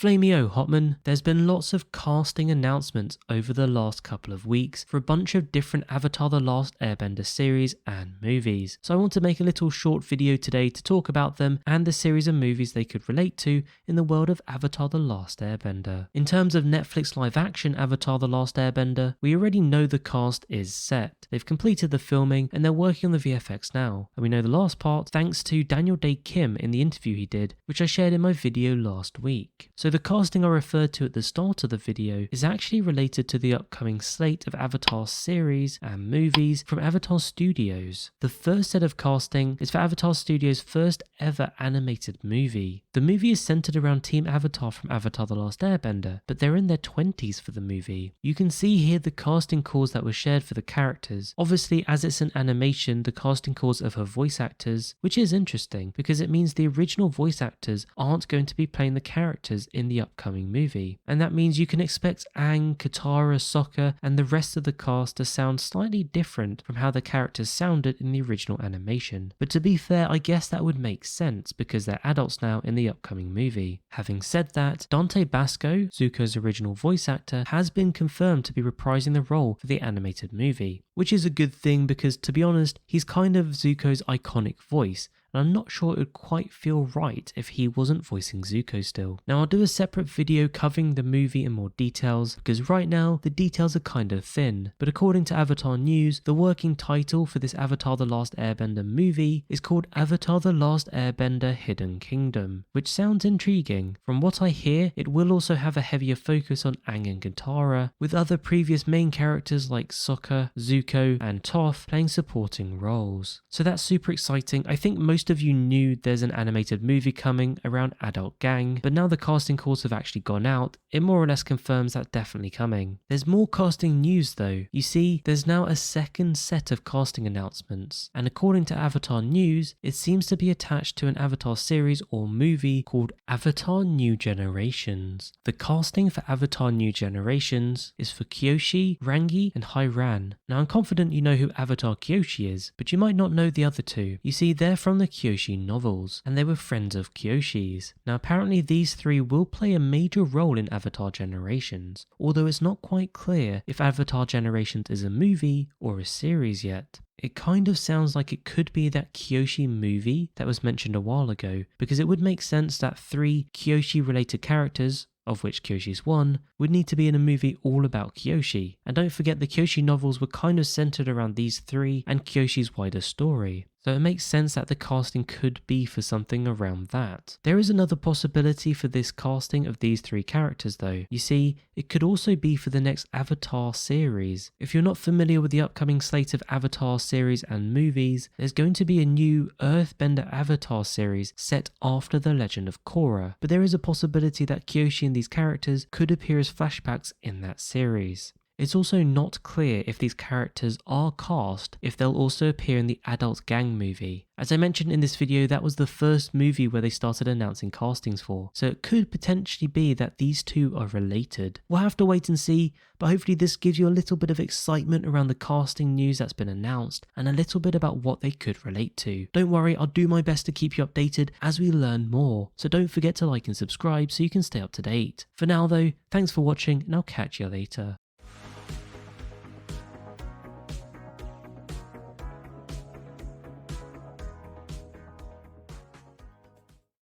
Flamio Hotman, there's been lots of casting announcements over the last couple of weeks for a bunch of different Avatar The Last Airbender series and movies. So I want to make a little short video today to talk about them and the series of movies they could relate to in the world of Avatar The Last Airbender. In terms of Netflix live action Avatar The Last Airbender, we already know the cast is set. They've completed the filming and they're working on the VFX now. And we know the last part thanks to Daniel Day Kim in the interview he did, which I shared in my video last week. So the casting I referred to at the start of the video is actually related to the upcoming slate of Avatar series and movies from Avatar Studios. The first set of casting is for Avatar Studios' first ever animated movie. The movie is centered around Team Avatar from Avatar The Last Airbender, but they're in their 20s for the movie. You can see here the casting calls that were shared for the characters. Obviously, as it's an animation, the casting calls of her voice actors, which is interesting because it means the original voice actors aren't going to be playing the characters in the upcoming movie. And that means you can expect Aang, Katara, Sokka, and the rest of the cast to sound slightly different from how the characters sounded in the original animation. But to be fair, I guess that would make sense because they're adults now in the upcoming movie. Having said that, Dante Basco, Zuko's original voice actor, has been confirmed to be reprising the role for the animated movie, which is a good thing because, to be honest, he's kind of Zuko's iconic voice, and I'm not sure it would quite feel right if he wasn't voicing Zuko still. Now I'll do a separate video covering the movie in more details because right now the details are kind of thin, but according to Avatar News, the working title for this Avatar The Last Airbender movie is called Avatar The Last Airbender Hidden Kingdom, which sounds intriguing. From what I hear, it will also have a heavier focus on Aang and Katara, with other previous main characters like Sokka, Zuko and Toph playing supporting roles. So that's super exciting. I think most of you knew there's an animated movie coming around Adult Gang, but now the casting calls have actually gone out, it more or less confirms that's definitely coming. There's more casting news though. You see, there's now a second set of casting announcements, and according to Avatar News, it seems to be attached to an Avatar series or movie called Avatar New Generations. The casting for Avatar New Generations is for Kyoshi, Rangi and Hyran. Now I'm confident you know who Avatar Kyoshi is, but you might not know the other two. You see, they're from the Kyoshi novels, and they were friends of Kyoshi's. Now apparently these three will play a major role in Avatar Generations, although it's not quite clear if Avatar Generations is a movie or a series yet. It kind of sounds like it could be that Kyoshi movie that was mentioned a while ago, because it would make sense that three Kyoshi related characters, of which Kyoshi's one, would need to be in a movie all about Kyoshi. And don't forget, the Kyoshi novels were kind of centered around these three and Kyoshi's wider story. So it makes sense that the casting could be for something around that. There is another possibility for this casting of these three characters though. You see, it could also be for the next Avatar series. If you're not familiar with the upcoming slate of Avatar series and movies, there's going to be a new Earthbender Avatar series set after the Legend of Korra, but there is a possibility that Kyoshi and these characters could appear as flashbacks in that series. It's also not clear if these characters are cast if they'll also appear in the Adult Gang movie. As I mentioned in this video, that was the first movie where they started announcing castings for, so it could potentially be that these two are related. We'll have to wait and see, but hopefully this gives you a little bit of excitement around the casting news that's been announced and a little bit about what they could relate to. Don't worry, I'll do my best to keep you updated as we learn more, so don't forget to like and subscribe so you can stay up to date. For now though, thanks for watching and I'll catch you later.